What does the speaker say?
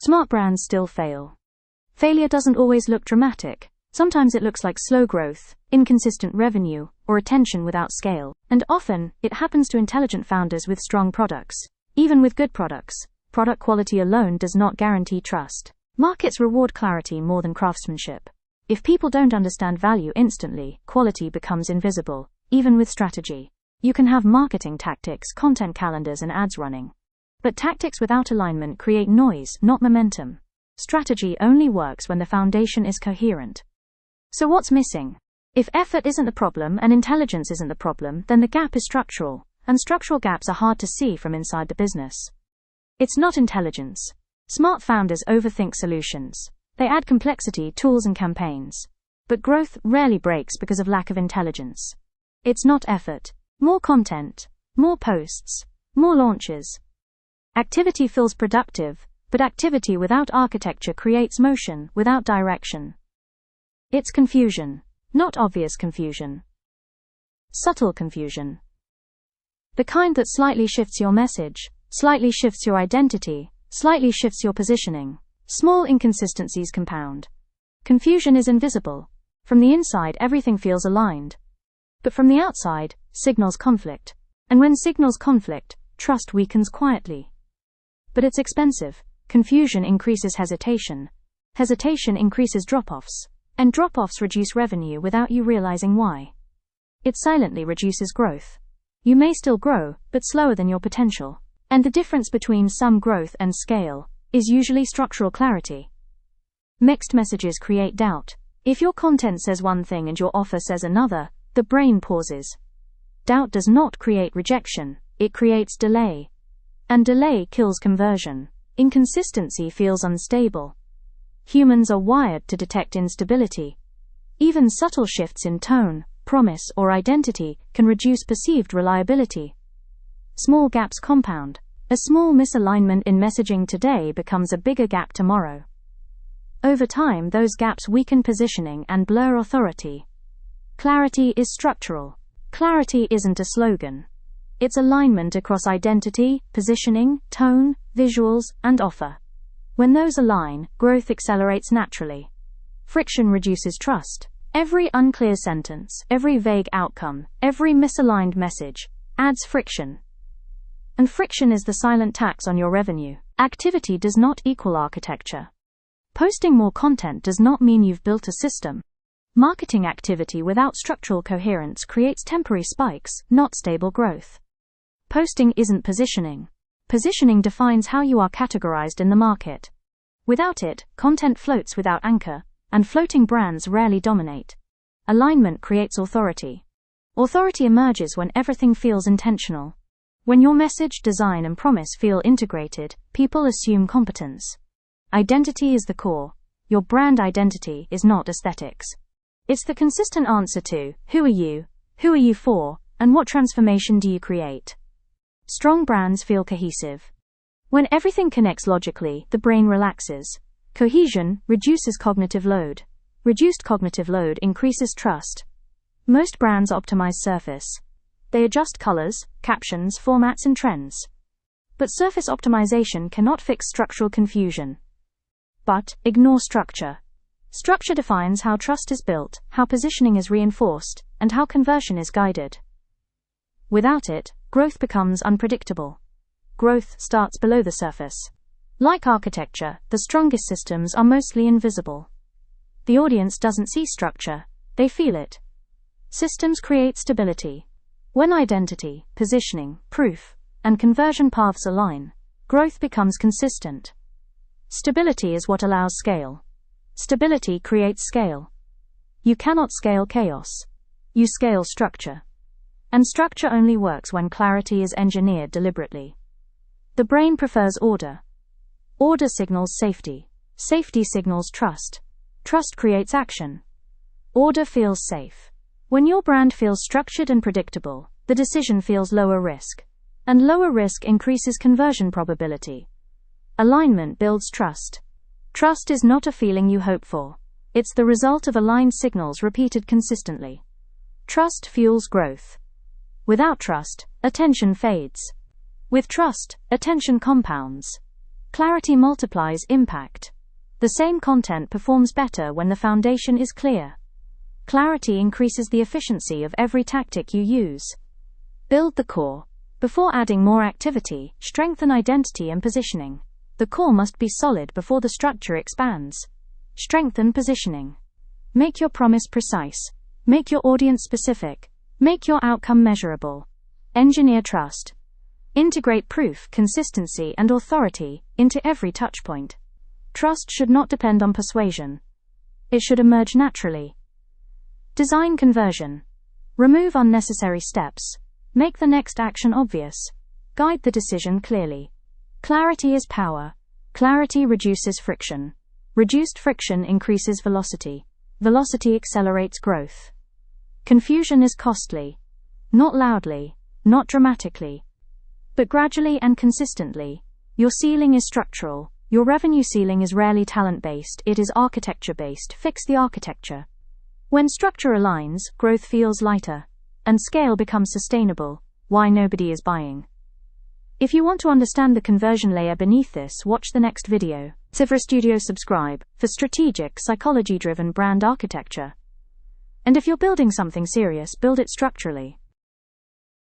Smart brands still fail. Failure doesn't always look dramatic. Sometimes it looks like slow growth, inconsistent revenue, or attention without scale. And often, it happens to intelligent founders with strong products. Even with good products, product quality alone does not guarantee trust. Markets reward clarity more than craftsmanship. If people don't understand value instantly, quality becomes invisible, even with strategy. You can have marketing tactics, content calendars, and ads running. But tactics without alignment create noise, not momentum. Strategy only works when the foundation is coherent. So what's missing? If effort isn't the problem and intelligence isn't the problem, then the gap is structural, and structural gaps are hard to see from inside the business. It's not intelligence. Smart founders overthink solutions. They add complexity, tools, and campaigns. But growth rarely breaks because of lack of intelligence. It's not effort. More content, more posts, more launches. Activity feels productive, but activity without architecture creates motion without direction. It's confusion, not obvious confusion. Subtle confusion. The kind that slightly shifts your message, slightly shifts your identity, slightly shifts your positioning. Small inconsistencies compound. Confusion is invisible. From the inside, everything feels aligned. But from the outside, signals conflict. And when signals conflict, trust weakens quietly. But it's expensive. Confusion increases hesitation. Hesitation increases drop-offs. And drop-offs reduce revenue without you realizing why. It silently reduces growth. You may still grow, but slower than your potential. And the difference between some growth and scale is usually structural clarity. Mixed messages create doubt. If your content says one thing and your offer says another, the brain pauses. Doubt does not create rejection, it creates delay. And delay kills conversion. Inconsistency feels unstable. Humans are wired to detect instability. Even subtle shifts in tone, promise, or identity can reduce perceived reliability. Small gaps compound. A small misalignment in messaging today becomes a bigger gap tomorrow. Over time, those gaps weaken positioning and blur authority. Clarity is structural. Clarity isn't a slogan. It's alignment across identity, positioning, tone, visuals, and offer. When those align, growth accelerates naturally. Friction reduces trust. Every unclear sentence, every vague outcome, every misaligned message adds friction. And friction is the silent tax on your revenue. Activity does not equal architecture. Posting more content does not mean you've built a system. Marketing activity without structural coherence creates temporary spikes, not stable growth. Posting isn't positioning. Positioning defines how you are categorized in the market. Without it, content floats without anchor, and floating brands rarely dominate. Alignment creates authority. Authority emerges when everything feels intentional. When your message, design, and promise feel integrated, people assume competence. Identity is the core. Your brand identity is not aesthetics. It's the consistent answer to, who are you for, and what transformation do you create? Strong brands feel cohesive. When everything connects logically, the brain relaxes. Cohesion reduces cognitive load. Reduced cognitive load increases trust. Most brands optimize surface. They adjust colors, captions, formats, and trends. But surface optimization cannot fix structural confusion. But ignore structure. Structure defines how trust is built, how positioning is reinforced, and how conversion is guided. Without it, growth becomes unpredictable. Growth starts below the surface. Like architecture, the strongest systems are mostly invisible. The audience doesn't see structure, they feel it. Systems create stability. When identity, positioning, proof, and conversion paths align, growth becomes consistent. Stability is what allows scale. Stability creates scale. You cannot scale chaos. You scale structure. And structure only works when clarity is engineered deliberately. The brain prefers order. Order signals safety. Safety signals trust. Trust creates action. Order feels safe. When your brand feels structured and predictable, the decision feels lower risk. And lower risk increases conversion probability. Alignment builds trust. Trust is not a feeling you hope for. It's the result of aligned signals repeated consistently. Trust fuels growth. Without trust, attention fades. With trust, attention compounds. Clarity multiplies impact. The same content performs better when the foundation is clear. Clarity increases the efficiency of every tactic you use. Build the core. Before adding more activity, strengthen identity and positioning. The core must be solid before the structure expands. Strengthen positioning. Make your promise precise. Make your audience specific. Make your outcome measurable. Engineer trust. Integrate proof, consistency, and authority into every touchpoint. Trust should not depend on persuasion. It should emerge naturally. Design conversion. Remove unnecessary steps. Make the next action obvious. Guide the decision clearly. Clarity is power. Clarity reduces friction. Reduced friction increases velocity. Velocity accelerates growth. Confusion is costly. Not loudly, not dramatically, but gradually and consistently. Your ceiling is structural. Your revenue ceiling is rarely talent-based, it is architecture-based. Fix the architecture. When structure aligns, growth feels lighter, and scale becomes sustainable. Why nobody is buying. If you want to understand the conversion layer beneath this, watch the next video. Sivra Studio subscribe for strategic, psychology-driven brand architecture. And if you're building something serious, build it structurally.